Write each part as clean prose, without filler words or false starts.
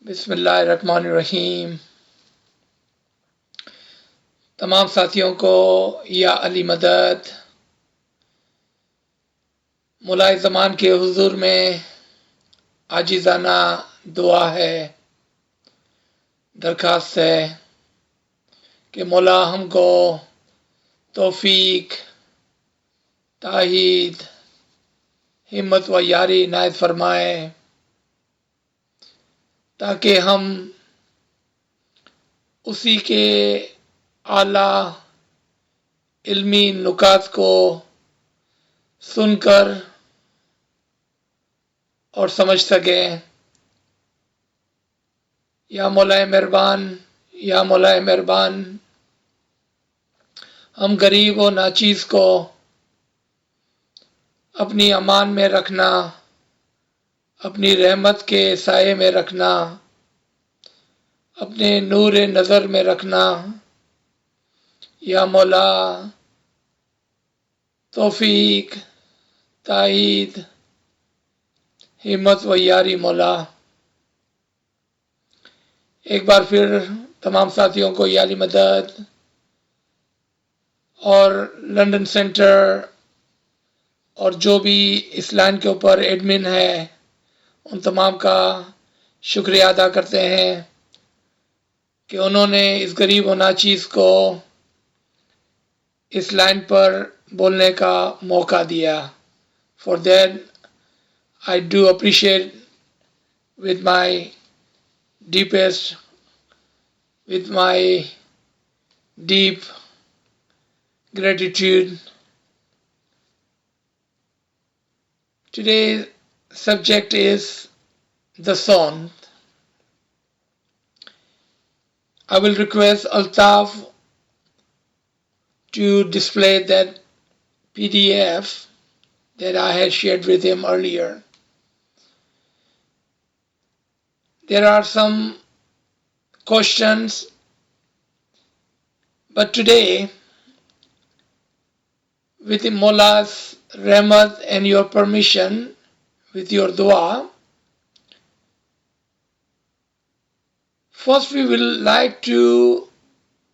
बिस्मिल्लाहिर्रहमानिर्रहीम। तमाम साथियों को या अली मदद मौलाए ज़मान के हुजूर में आजिज़ाना दुआ है, दरख्वास्त है कि मौला हमको तौफीक, ताहीद, हिम्मत व यारी इनायत फरमाए ताकि हम उसी के आला इल्मी नुकात को सुनकर और समझ सकें। या मौलाए मेहरबान, या मौलाए मेहरबान, हम गरीब व नाचीज़ को अपनी अमान में रखना, अपनी रहमत के साये में रखना, अपने नूर नज़र में रखना। या मौला तौफीक, ताईद, हिम्मत व यारी मौला। एक बार फिर तमाम साथियों को याली मदद और लंदन सेंटर और जो भी इस लाइन के ऊपर एडमिन है उन तमाम का शुक्रिया अदा करते हैं कि उन्होंने इस गरीब और नाचीज़ को इस लाइन पर बोलने का मौका दिया। For that I do appreciate with my deepest, with my deep gratitude. Today's subject is Dasond. I will request Altaf to display that PDF that I had shared with him earlier. There are some questions, but today, with the Mullah's rahmat and your permission, with your dua, first we will like to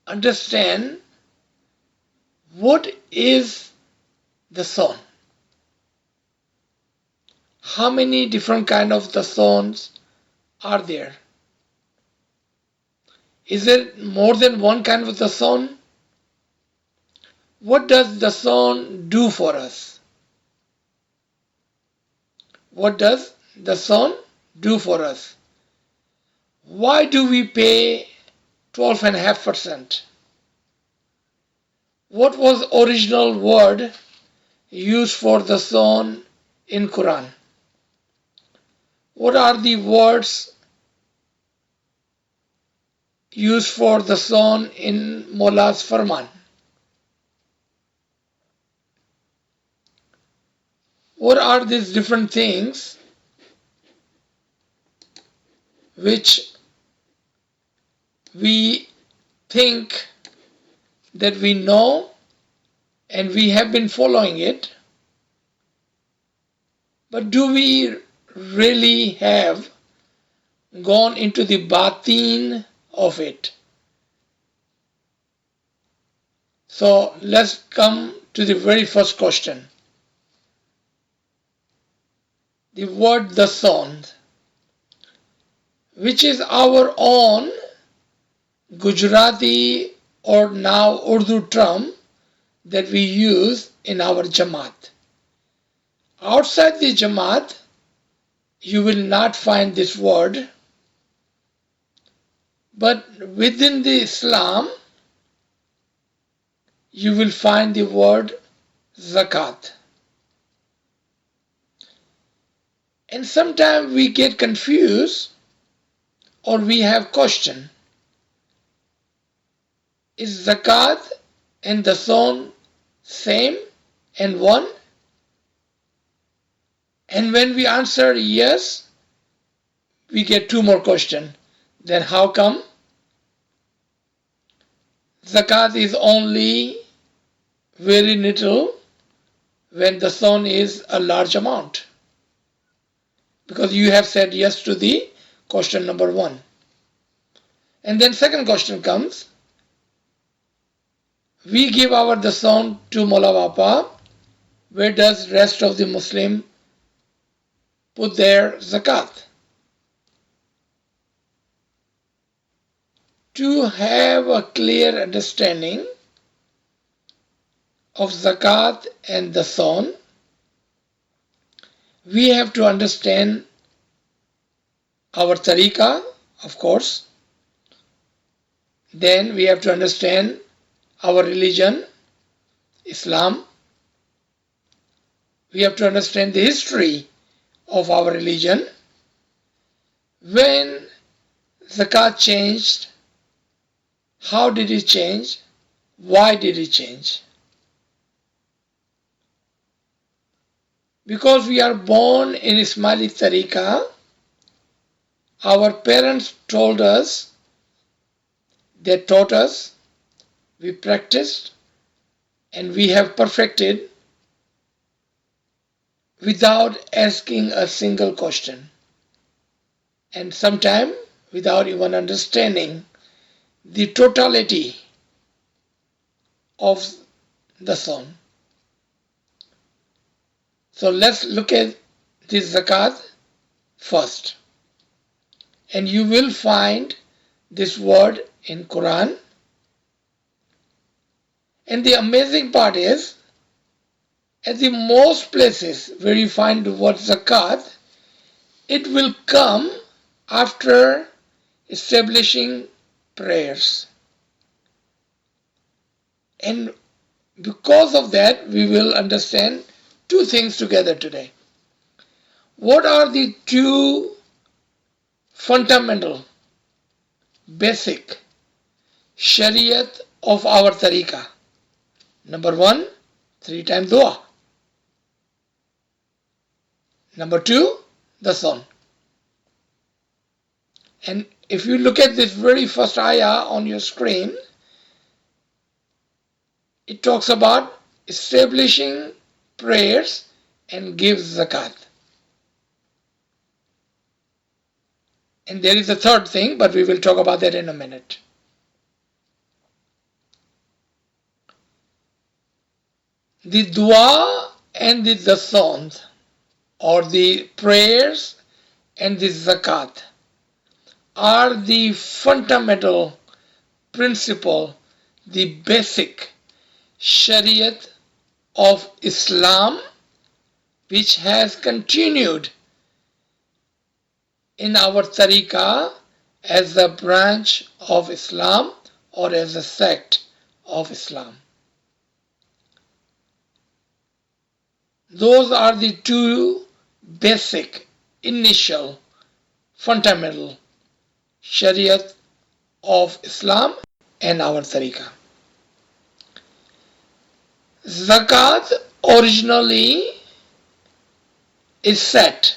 understand what is the son. How many different kind of the sons are there? Is there more than one kind of the son? What does the son do for us? What does the son do for us? Why do we pay 12.5%? What was original word used for the son in Quran? What are the words used for the son in Mawla's Farman? What are these different things which we think that we know and we have been following it, but do we really have gone into the batin of it? So let's come to the very first question. The word Dasond, which is our own Gujarati or now Urdu term that we use in our Jamaat. Outside the Jamaat, you will not find this word, but within the Islam, you will find the word Zakat. And sometimes we get confused or we have question. Is Zakat and the son same and one? And when we answer yes, we get two more questions. Then how come? Zakat is only very little when the son is a large amount. Because you have said yes to the Question number 1. And then second question comes, we give our Dasond to Mola Bapa. Where does rest of the Muslim put their zakat? To have a clear understanding of zakat and Dasond, we have to understand our tariqah, of course. Then we have to understand our religion, Islam. We have to understand the history of our religion. When zakat changed, how did it change? Why did it change? Because we are born in Ismaili tariqah, our parents told us, they taught us, we practiced, and we have perfected without asking a single question, and sometimes without even understanding the totality of the song. So let's look at this zakat first. And you will find this word in Quran. And the amazing part is, at the most places where you find the word zakat, it will come after establishing prayers. And because of that, we will understand two things together today. What are the two fundamental, basic shariat of our tariqah? Number 1, 3 times dua. Number 2, Dasond. And if you look at this very first ayah on your screen, it talks about establishing prayers and gives zakat. And there is a third thing, but we will talk about that in a minute. The dua and the Dasond, or the prayers and the zakat, are the fundamental principle, the basic shariat of Islam, which has continued in our tariqah as a branch of Islam or as a sect of Islam. Those are the two basic, initial, fundamental shariat of Islam and our tariqah. Zakat originally is set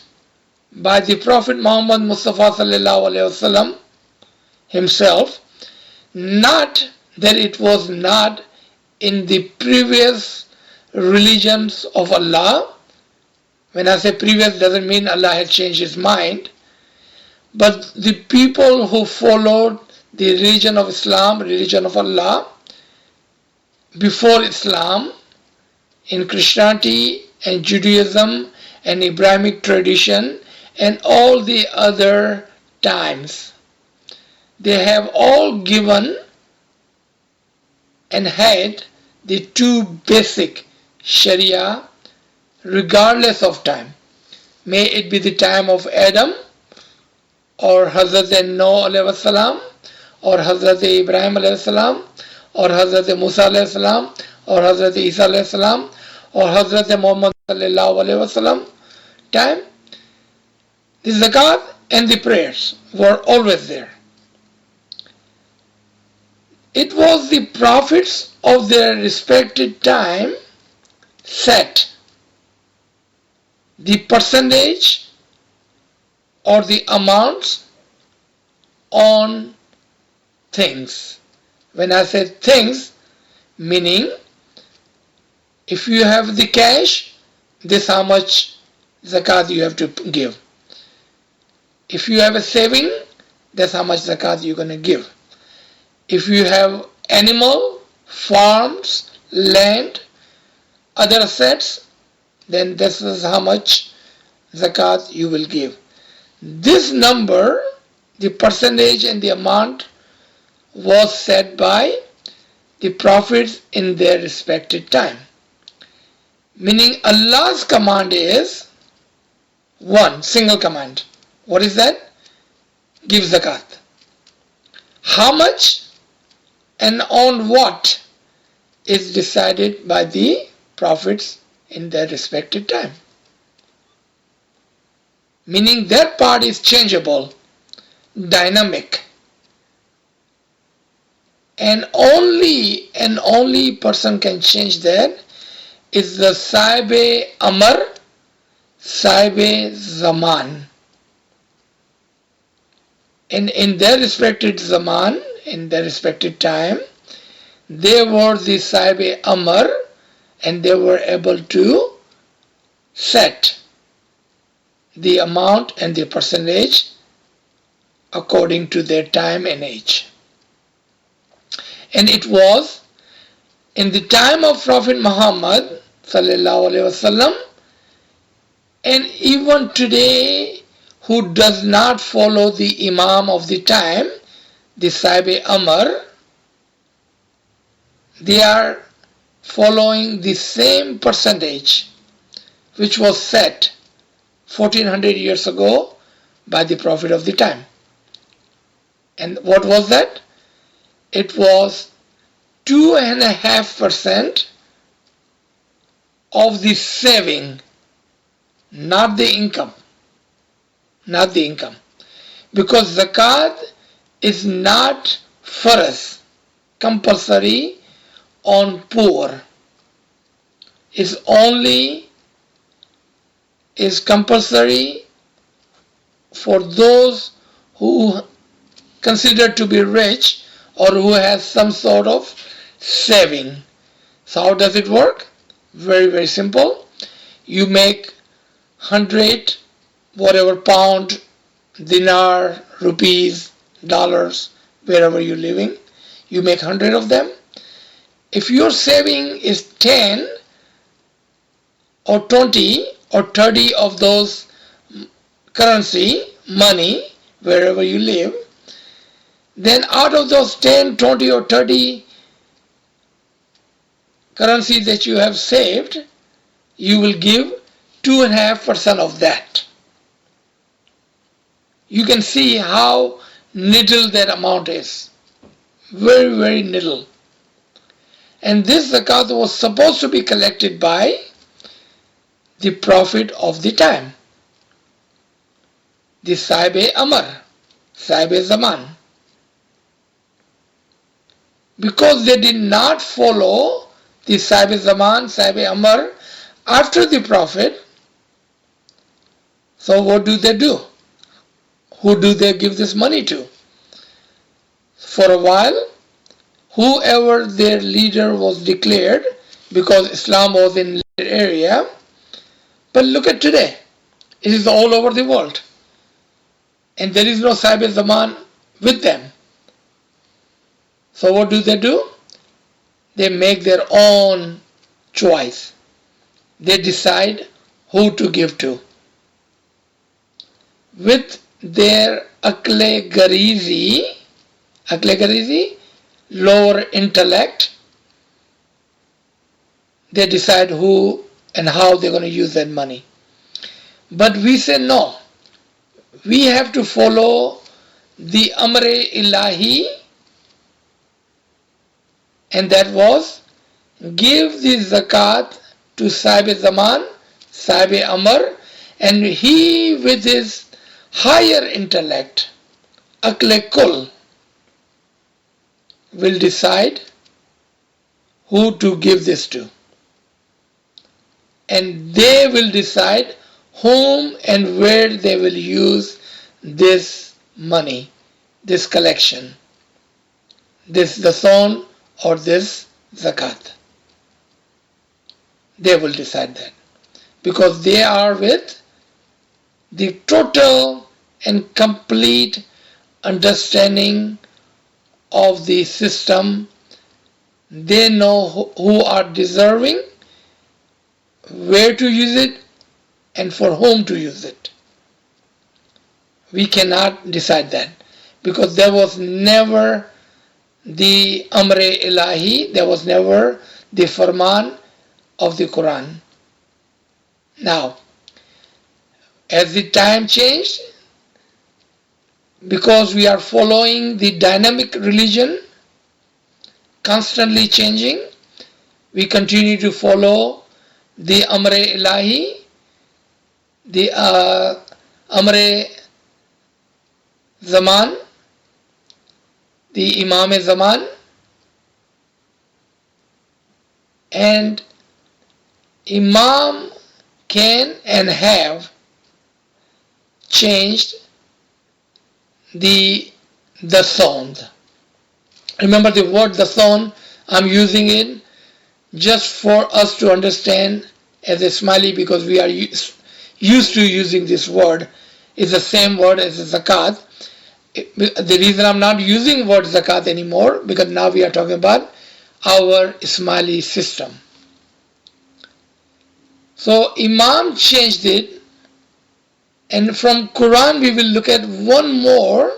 by the Prophet Muhammad Mustafa sallallahu alaihi wasallam himself, not that it was not in the previous religions of Allah. When I say previous, doesn't mean Allah had changed his mind, but the people who followed the religion of Islam, religion of Allah, before Islam, in Christianity and Judaism and Abrahamic tradition and all the other times, they have all given and had the two basic Sharia regardless of time. May it be the time of Adam or Hazrat Noah alayhi salam or Hazrat Ibrahim alayhi salam or Hazrat Musa alayhi salam or Hazrat Isa alayhi salam or Hazrat Muhammad sallallahu alayhi wasallam time. The zakat and the prayers were always there. It was the prophets of their respected time set the percentage or the amounts on things. When I say things, meaning if you have the cash, this how much zakat you have to give. If you have a saving, that's how much zakat you're going to give. If you have animal, farms, land, other assets, then this is how much zakat you will give. This number, the percentage and the amount, was set by the prophets in their respected time. Meaning Allah's command is one single command. What is that? Give zakat. How much and on what is decided by the prophets in their respected time. Meaning that part is changeable, dynamic. And only person can change that is the Sahibe Amr, Sahibe Zaman. And in their respected Zaman, in their respected time, they were the Sahibe Amr and they were able to set the amount and the percentage according to their time and age. And it was in the time of Prophet Muhammad sallallahu alaihi wasallam, and even today, who does not follow the Imam of the time, the Sahibe Amr, they are following the same percentage which was set 1400 years ago by the Prophet of the time. And what was that? It was 2.5% of the saving, not the income. Not the income. Because zakat is not farz, compulsory on poor. Is compulsory for those who consider to be rich or who has some sort of saving. So how does it work? Very, very simple. You make 100, whatever, pound, dinar, rupees, dollars, wherever you're living, you make 100 of them. If your saving is 10 or 20 or 30 of those currency, money, wherever you live, then out of those 10, 20 or 30 currency that you have saved, you will give 2.5% of that. You can see how little that amount is. Very, very little. And this zakat was supposed to be collected by the Prophet of the time, the Sahibe Amr, Sahibe Zaman. Because they did not follow the Sahibe Zaman, Sahibe Amr after the Prophet, so what do they do? Who do they give this money to? For a while, whoever their leader was declared, because Islam was in that area. But look at today. It is all over the world. And there is no Sahibe Zaman with them. So what do? They make their own choice. They decide who to give to. With their akle garizi, lower intellect, they decide who and how they're going to use that money. But we say no. We have to follow the Amre Ilahi, and that was give the zakat to Sahibe Zaman, Sahibe Amr, and he with his higher intellect, Akle Kul, will decide who to give this to. And they will decide whom and where they will use this money, this collection, this Dasond or this zakat. They will decide that. Because they are with the total and complete understanding of the system. They know who are deserving, where to use it, and for whom to use it. We cannot decide that because there was never the Amre Ilahi, there was never the Farman of the Quran. Now, as the time changed, because we are following the dynamic religion, constantly changing, we continue to follow the Amre Ilahi, the Amre Zaman, the Imam Zaman, and Imam can and have changed the Dasond. Remember the word Dasond, I'm using it just for us to understand as a smiley because we are used to using this word. It's the same word as Zakat. The reason I'm not using word Zakat anymore because now we are talking about our Ismaili system. So Imam changed it, and from Quran we will look at one more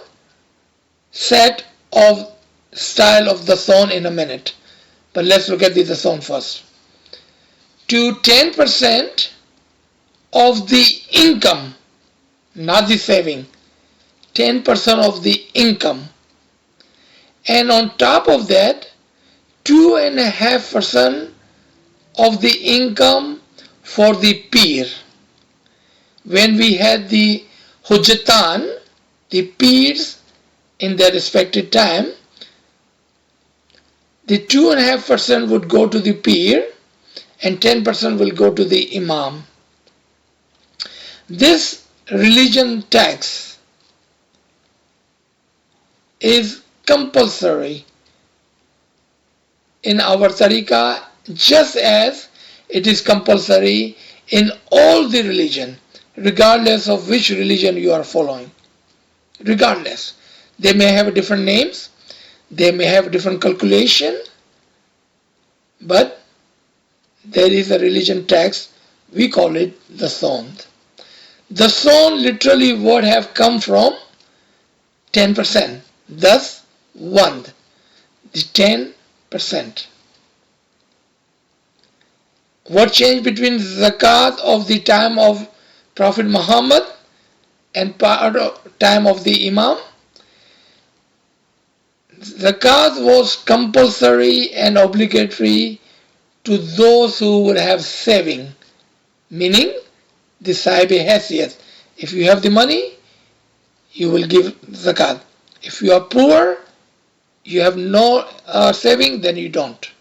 set of style of the Dasond in a minute. But let's look at the Dasond first. To 10% of the income, not the saving, 10% of the income, and on top of that 2.5% of the income for the peer. When we had the Hujjatan, the peers in their respective time, the 2.5% would go to the peer and 10% will go to the Imam. This religion tax is compulsory in our tariqah just as it is compulsory in all the religion, regardless of which religion you are following. Regardless. They may have different names, they may have different calculation, but there is a religion tax, we call it Dasond. Dasond literally would have come from 10%, thus one, the 10%. What changed between Zakat of the time of Prophet Muhammad and time of the Imam? Zakat was compulsory and obligatory to those who would have saving, meaning the Sahibi Haysiyat. If you have the money, you will give Zakat. If you are poor, you have no saving, then you don't.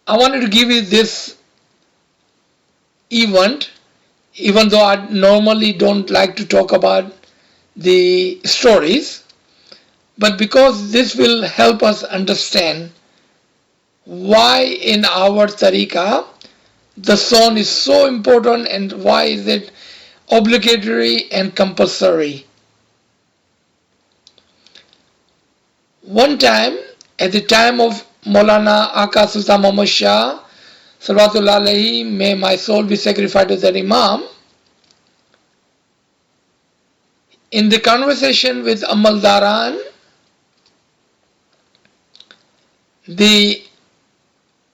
I wanted to give you this event, even though I normally don't like to talk about the stories, but because this will help us understand why in our tariqah the Dasond is so important and why is it obligatory and compulsory. One time, at the time of Maulana Aka Sultan Muhammad Shah, Salawatullah Alayhi, may my soul be sacrificed to that Imam, in the conversation with Amaldaran, the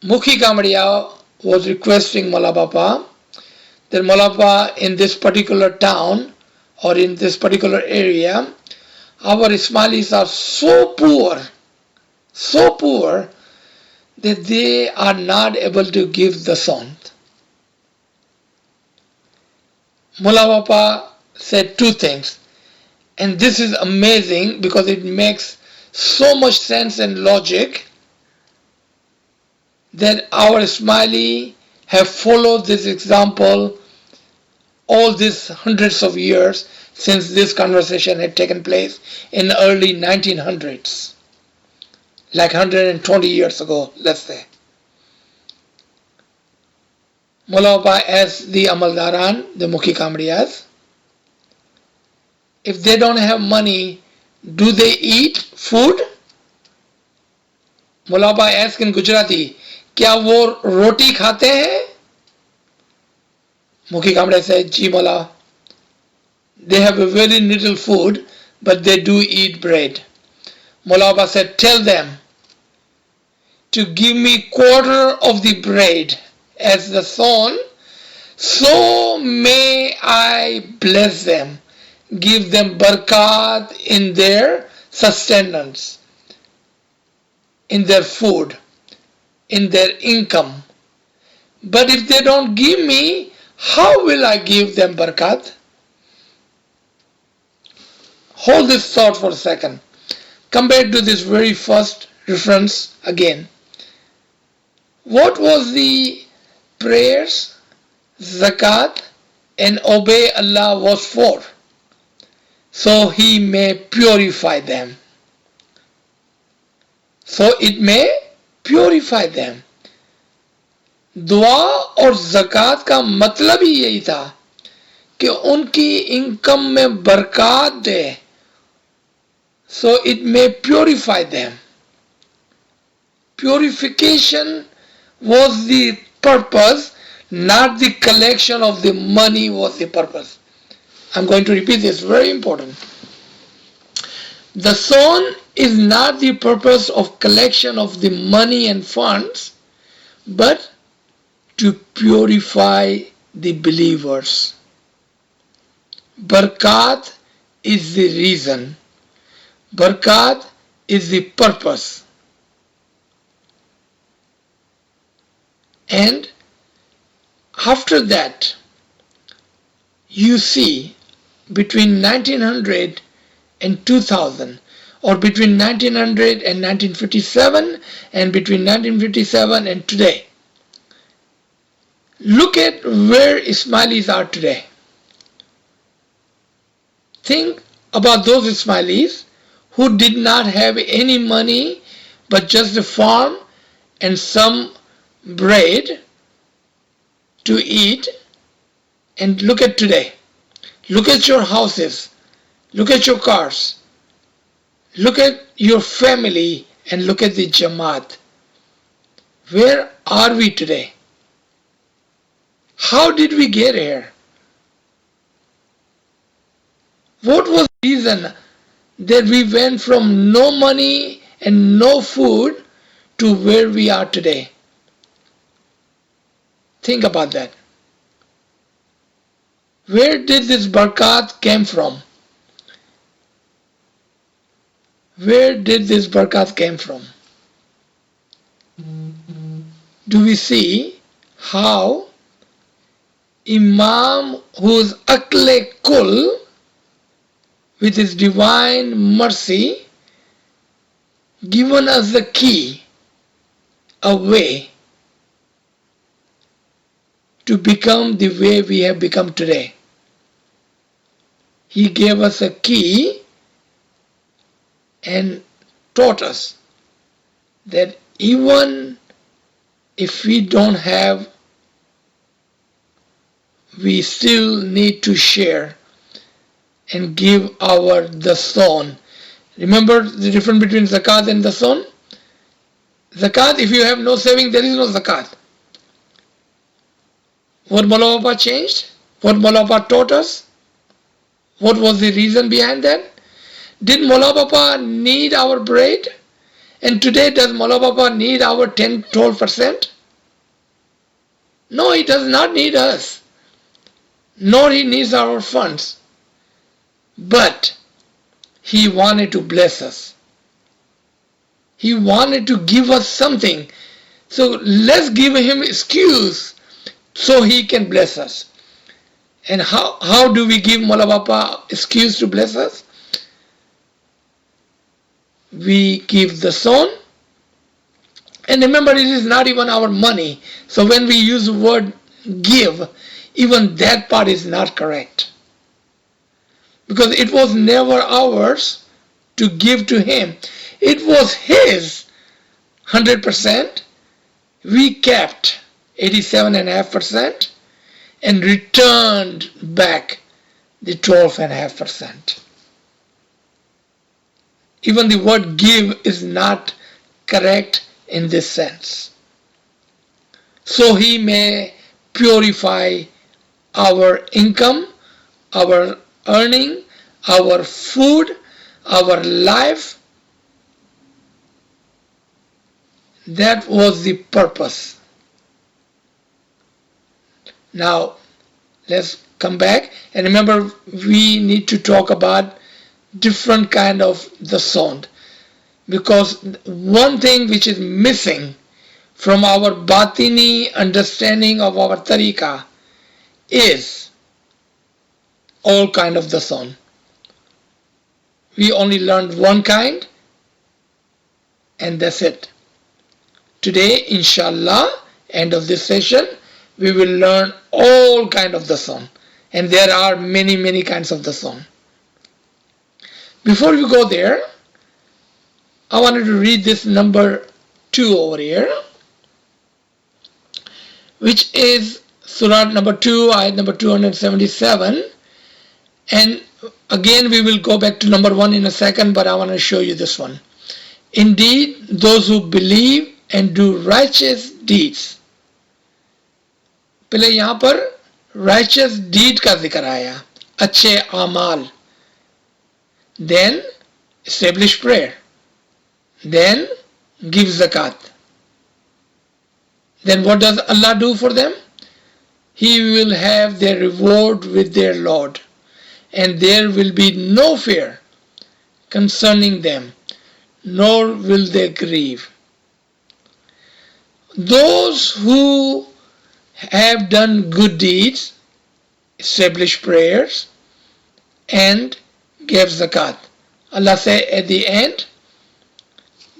Mukhi Kamadiya was requesting Mala Bapa that Mala Bapa in this particular town or in this particular area, our Ismailis are so poor that they are not able to give the Dasond. Mula Bapa said two things, and this is amazing because it makes so much sense and logic that our Ismaili have followed this example all these hundreds of years since this conversation had taken place in the early 1900s, like 120 years ago, let's say. Mullah Bapa asked the Amaldaran, the Mukhi Kamadiyas, if they don't have money, do they eat food? Mulaba asked in Gujarati, क्या वो रोटी खाते हैं? Mukhi Kamre said, Ji Mullah, they have a very little food, but they do eat bread. Mulaba said, tell them to give me quarter of the bread as the son, so may I bless them, give them barakat in their sustenance, in their food, in their income. But if they don't give me, how will I give them barakat? Hold this thought for a second. Come back to this very first reference again. What was the prayers, zakat, and obey Allah was for? So He may purify them. So it may purify them. दुआ और ज़कात का मतलब ही यही था कि उनकी income में बरकत दे. So it may purify them. Purification was the purpose, not the collection of the money was the purpose. I'm going to repeat this, very important. The son is not the purpose of collection of the money and funds, but to purify the believers. Barakat is the reason. Barakat is the purpose. And after that, you see between 1900 and 2000, or between 1900 and 1957, and between 1957 and today, look at where Ismailis are today. Think about those Ismailis who did not have any money but just a farm and some bread to eat, and look at today. Look at your houses, look at your cars, look at your family, and look at the Jamaat. Where are we today? How did we get here? What was the reason that we went from no money and no food to where we are today? Think about that. Where did this barakat came from? Where did this barakat came from? Do we see how Imam, whose Akle Kul, with his divine mercy, given us the key, a way to become the way we have become today. He gave us a key and taught us that even if we don't have, we still need to share and give our Dasond. Remember the difference between zakat and Dasond? Zakat, if you have no saving, there is no zakat. What Maulana Papa changed? What Maulana Papa taught us? What was the reason behind that? Did Maulana Papa need our bread? And today, does Maulana Papa need our 10-12%? No, he does not need us. Nor he needs our funds. But he wanted to bless us. He wanted to give us something. So let's give him excuse so he can bless us. And how do we give Maulana Papa excuse to bless us? We give the Dasond. And remember, it is not even our money. So when we use the word give, even that part is not correct. Because it was never ours to give to him. It was his 100%. We kept 87.5% and returned back the 12.5%. even the word give is not correct in this sense. So He may purify our income, our earning, our food, our life. That was the purpose. Now, let's come back and remember we need to talk about different kind of Dasond, because one thing which is missing from our batini understanding of our tariqah is all kind of Dasond. We only learned one kind and that's it. Today, inshallah, end of this session, we will learn all kind of Dasond, and there are many kinds of Dasond. Before we go there, I wanted to read this number 2 over here, which is Surah number 2, ayat number 277. And again, we will go back to number 1 in a second, but I want to show you this one. Indeed, those who believe and do righteous deeds. पहले यहाँ पर righteous deed का जिक्र आया, अच्छे आमाल. Then establish prayer. Then give zakat. Then what does Allah do for them? He will have their reward with their Lord, and there will be no fear concerning them, nor will they grieve. Those who have done good deeds, established prayers, and gave zakat, Allah said at the end,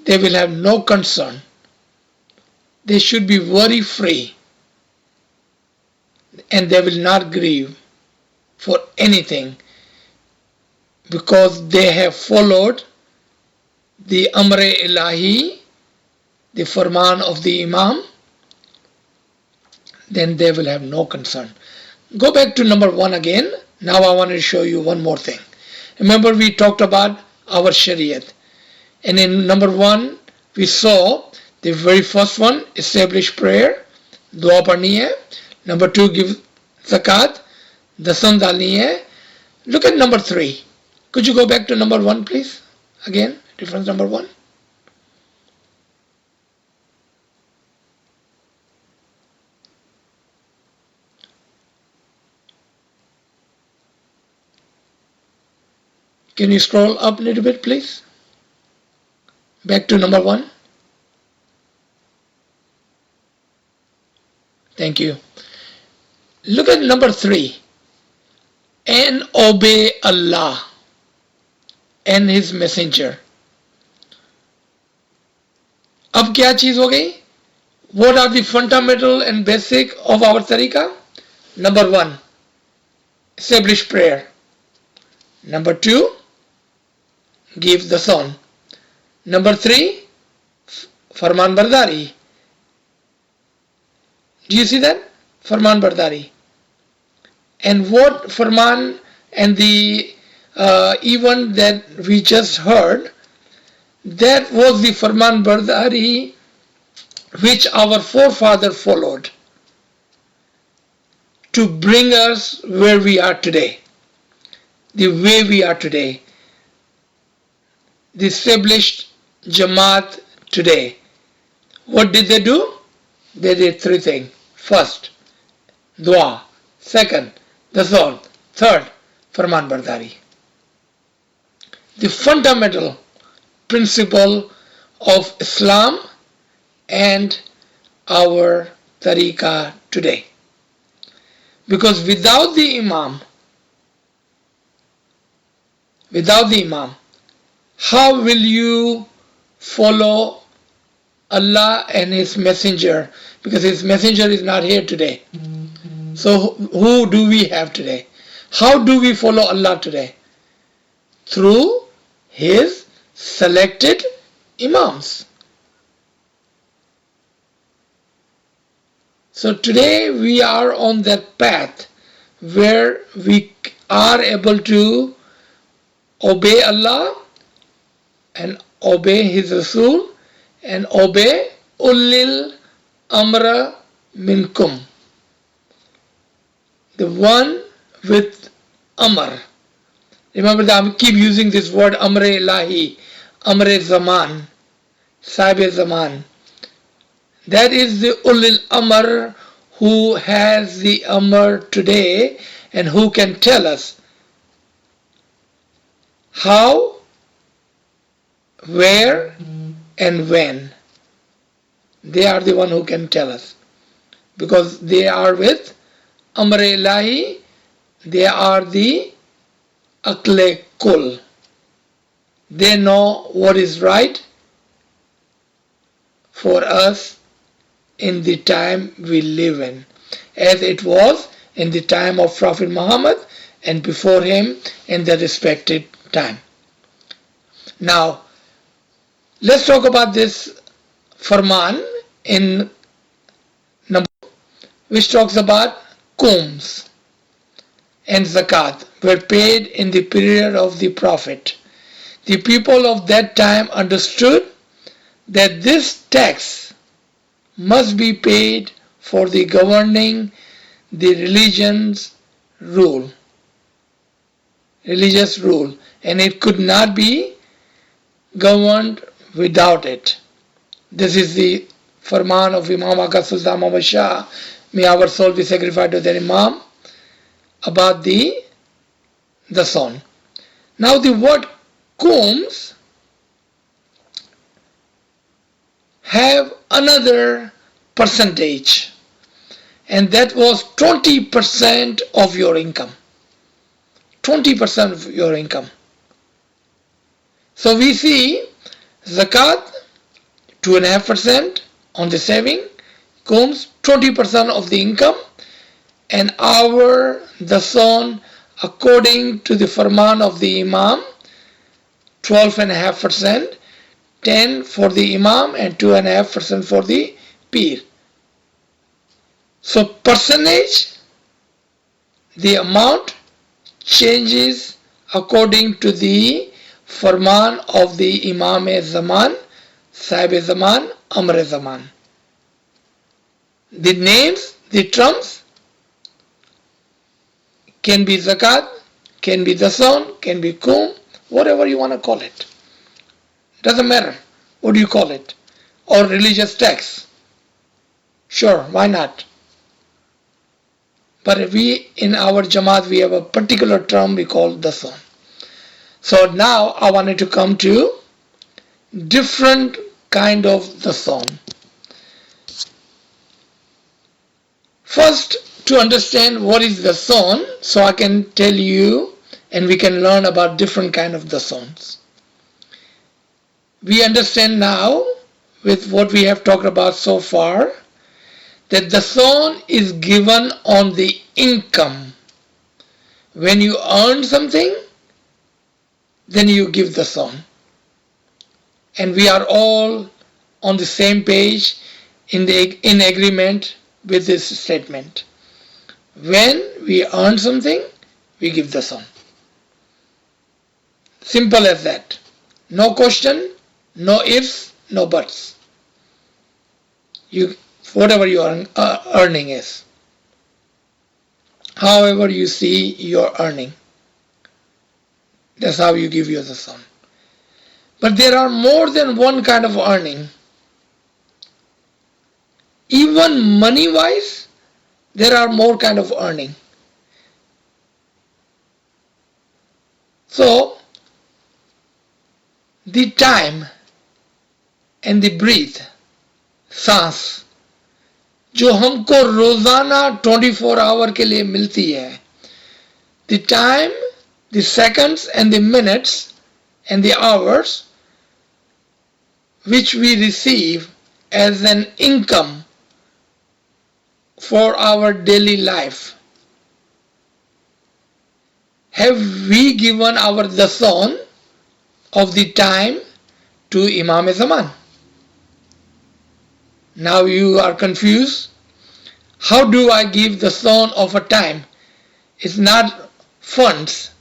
they will have no concern. They should be worry free, and they will not grieve for anything, because they have followed the Amre Ilahi, the Farman of the Imam. Then they will have no concern. Go back to number 1 again. Now I want to show you one more thing. Remember, we talked about our Shariat, and in number 1 we saw the very first one, establish prayer, dua padni hai. Number 2, give zakat, Dasond dalni hai. Look at number 3. Could you go back to number 1, please? Again, reference number 1. Can you scroll up a little bit, please? Back to number 1. Thank you. Look at number 3. And obey Allah and His Messenger. अब क्या चीज हो गई? What are the fundamental and basic of our tariqah? Number 1, establish prayer. Number 2, give Dasond. Number 3, Farman Bardari. Do you see that? Farman Bardari. And what Farman and the event that we just heard, that was the Farman Bardari which our forefather followed to bring us where we are today, the way we are today, the established Jamaat today. What did they do? They did 3 things. First, dua. Second, Dasond. Third, Farman Bardari. The fundamental principle of Islam and our tariqah today. Because without the Imam, how will you follow Allah and His Messenger? Because His Messenger is not here today. So who do we have today? How do we follow Allah today? Through His selected Imams. So today we are on that path where we are able to obey Allah and obey his Rasul and obey Ulil Amra Minkum, the one with Amr. Remember that I keep using this word Amre Ilahi, Amre Zaman, Sahib Zaman. That is the Ulil Amr who has the Amr today and who can tell us how, where, and when. They are the one who can tell us, because they are with Amr Ilahi, they are the Akle Kul. They know what is right for us in the time we live in, as it was in the time of Prophet Muhammad and before him in the respected time. Now, let's talk about this Farman in number, which talks about Qums and Zakat were paid in the period of the Prophet. The people of that time understood that this tax must be paid for the governing the religious rule, and it could not be governed without it. This is the Farman of Imam Aka Sultan Muhammad Shah, may our soul be sacrificed to their Imam, about the Dasond. Now the word Qums have another percentage, and that was 20% of your income. 20% of your income. So we see Zakat 2.5% on the saving, Qums 20% of the income, and our Dasond according to the Farman of the Imam 12.5%, 10 for the Imam and 2.5% for the Peer. So percentage, the amount changes according to the Farman of the Imam Zaman, Sahib Zaman, Amr Zaman. The names, the terms can be Zakat, can be Dasond, can be Qum, whatever you want to call it. Doesn't matter what do you call it. Or religious tax. Sure, why not? But we, in our Jamaat, we have a particular term we call Dasond. So now I wanted to come to different kind of Dasond. First, to understand what is Dasond, so I can tell you and we can learn about different kind of Dasonds. We understand now, with what we have talked about so far, that Dasond is given on the income. When you earn something, then you give Dasond. And we are all on the same page in agreement with this statement. When we earn something, we give Dasond. Simple as that. No question, no ifs, no buts. Whatever your earning is. However you see your earning, that's how you give your Dasond. But there are more than one kind of earning. Even money-wise, there are more kind of earning. So, the time and the breath, सांस, जो हमको रोजाना 24 our के लिए मिलती है, the time, the seconds and the minutes and the hours which we receive as an income for our daily life, have we given our Dasond of the time to Imam Zaman? Now you are confused. How do I give Dasond of a time? It's not funds.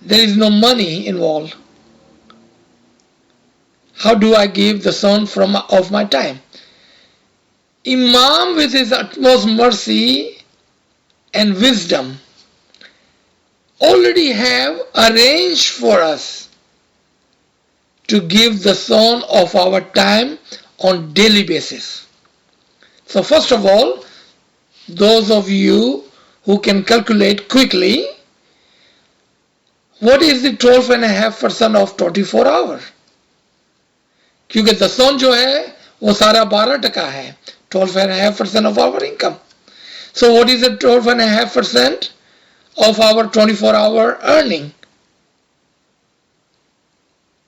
There is no money involved. How do I give the son of my time? Imam, with his utmost mercy and wisdom, already have arranged for us to give the son of our time on daily basis. So first of all, those of you who can calculate quickly, what is the 12.5% of 24 hour? क्योंकि दसौन जो है वो सारा 12% है, 12.5% of our income. So what is the 12.5% of our 24-hour earning?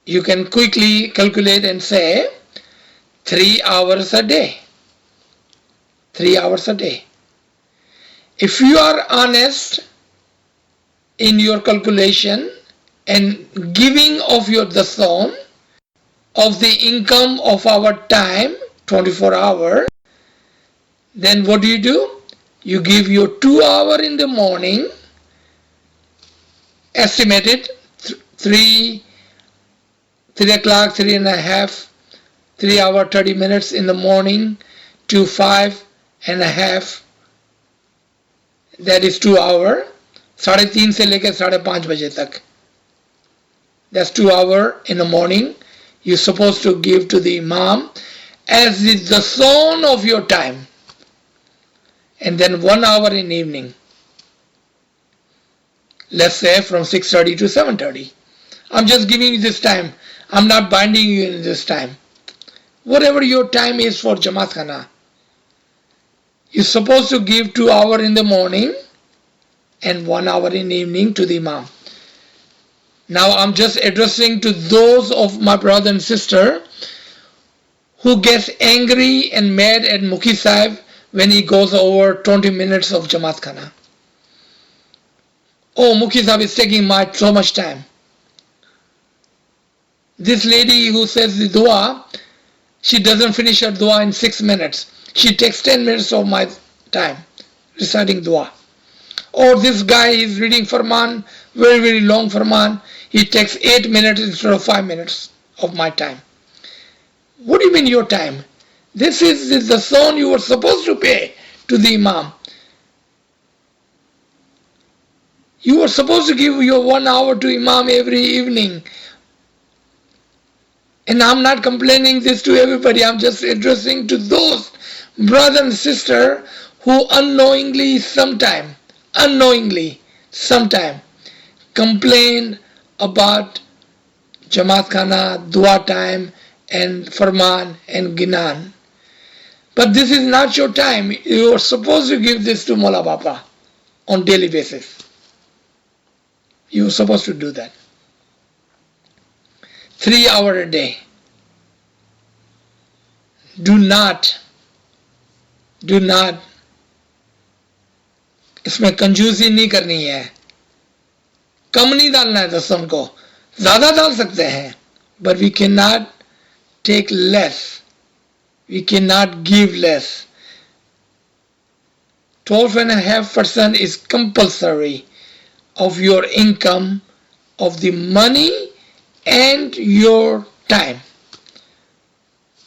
You can quickly calculate and say 3 hours a day. 3 hours a day. If you are honest in your calculation and giving of your dason of the income of our time, 24 hours, then what do? You give your 2 hours in the morning, estimated 3 o'clock, 3.5, 3 hours 30 minutes in the morning to 5.5, that is 2 hours, 3:30 से लेकर 5:30 बजे तक. That's 2 hours in the morning you're supposed to give to the imam as is the son of your time, and then 1 hour in evening, let's say from 6:30 to 7:30. I'm just giving you this time, I'm not binding you in this time. Whatever your time is for Jamaat Khana, you're supposed to give 2 hours in the morning and 1 hour in evening to the imam. Now I'm just addressing to those of my brother and sister who gets angry and mad at Mukhi Sahib when he goes over 20 minutes of Jamaat Khana. Oh, Mukhi Sahib is taking so much time. This lady who says the dua, she doesn't finish her dua in 6 minutes. She takes 10 minutes of my time reciting dua. Or this guy is reading Farman, very, very long Farman. He takes 8 minutes instead of 5 minutes of my time. What do you mean your time? This is the son you were supposed to pay to the imam. You were supposed to give your 1 hour to imam every evening. And I'm not complaining this to everybody. I'm just addressing to those brother and sister who unknowingly sometime complain about Jamaat Khana, dua time and Farman and Ginan. But this is not your time. You are supposed to give this to Mola Bapa on daily basis. You are supposed to do that. 3 hours a day. Do not इसमें कंजूसी नहीं करनी है, कम नहीं डालना है दसम को, ज्यादा डाल सकते हैं, but we cannot take less, we cannot give less. 12.5% is compulsory of your income, of the money and your time.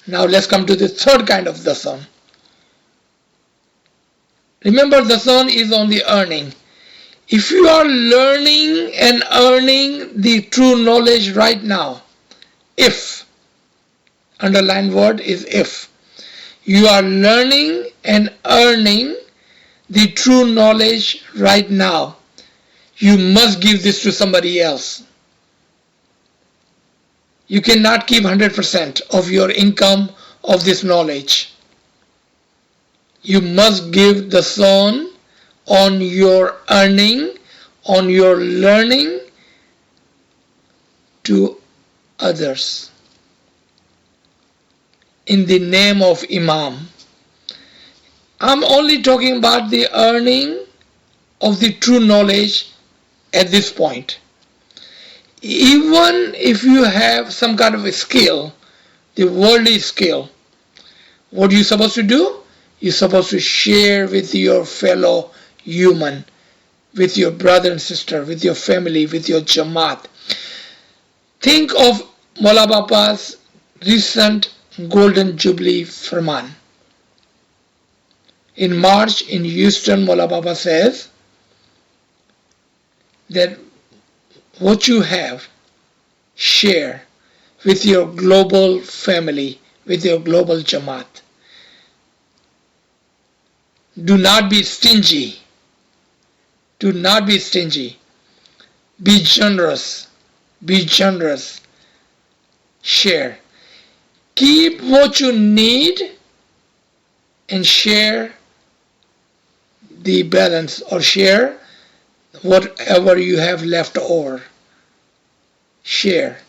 Now let's come to the third kind of dasan. Remember, dasan is on the earning. If you are learning and earning the true knowledge right now, if, underlined word is if, you are learning and earning the true knowledge right now, you must give this to somebody else. You cannot keep 100% of your income of this knowledge. You must give the son on your earning, on your learning to others in the name of Imam. I'm only talking about the earning of the true knowledge at this point. Even if you have some kind of a skill, the worldly skill, what are you supposed to do? You're supposed to share with your fellow human, with your brother and sister, with your family, with your Jamaat. Think of Mola Bapa's recent Golden Jubilee Firman. In March in Houston, Mola Baba says that what you have, share with your global family, with your global Jamaat. Do not be stingy. Do not be stingy. Be generous. Be generous. Share. Keep what you need and share the balance, or share whatever you have left over. Share.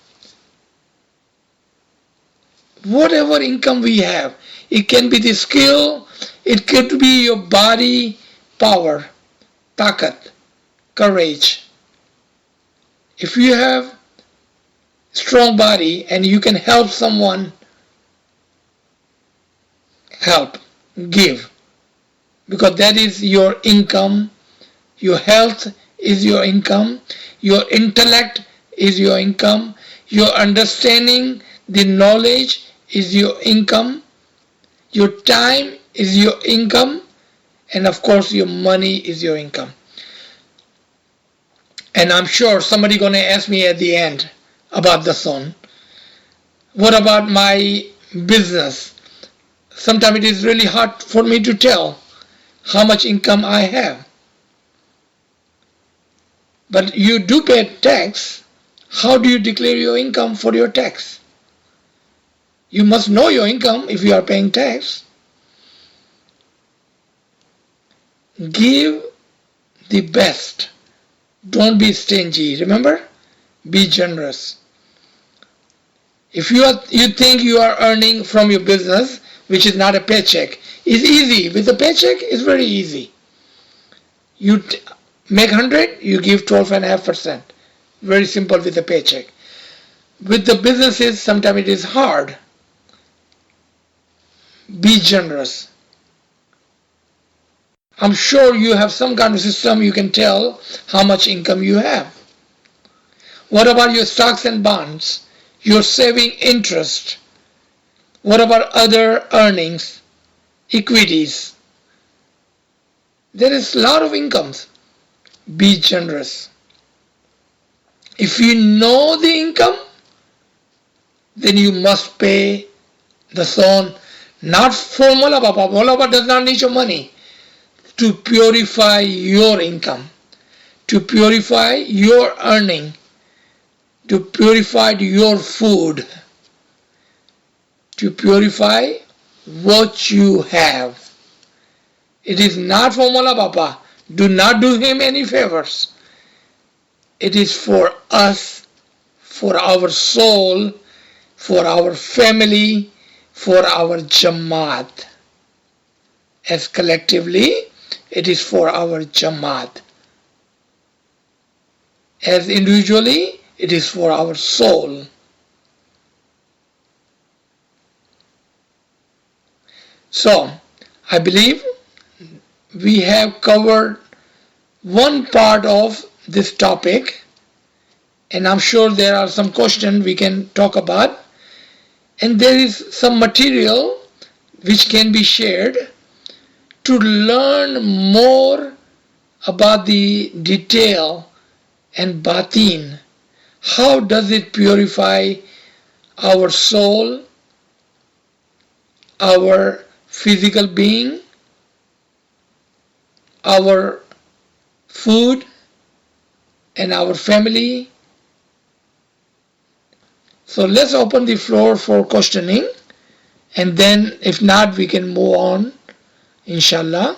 Whatever income we have, it can be the skill, it could be your body power, takat, courage. If you have strong body and you can help someone, help, give, because that is your income. Your health is your income, your intellect is your income, your understanding, the knowledge is your income, your time is your income, and of course your money is your income. And I'm sure somebody gonna ask me at the end about Dasond. What about my business? Sometimes it is really hard for me to tell how much income I have. But you do pay tax. How do you declare your income for your tax? You must know your income if you are paying tax. Give the best. Don't be stingy. Remember? Be generous. If you think you are earning from your business, which is not a paycheck, it's easy. With a paycheck, it's very easy. You make 100, you give 12.5%. Very simple with a paycheck. With the businesses, sometimes it is hard. Be generous. I'm sure you have some kind of system you can tell how much income you have. What about your stocks and bonds? Your saving interest? What about other earnings? Equities? There is a lot of incomes. Be generous. If you know the income, then you must pay Dasond, not for Mola Baba. Mola Baba does not need your money. To purify your income, to purify your earning, to purify your food, to purify what you have. It is not for Mola Baba. Do not do him any favors. It is for us, for our soul, for our family, for our Jamaat. As collectively, it is for our Jamaat. As individually, it is for our soul. So, I believe we have covered one part of this topic, and I'm sure there are some questions we can talk about, and there is some material which can be shared to learn more about the detail and batin. How does it purify our soul, our physical being, our food, and our family? So let's open the floor for questioning, and then if not, we can move on, inshallah.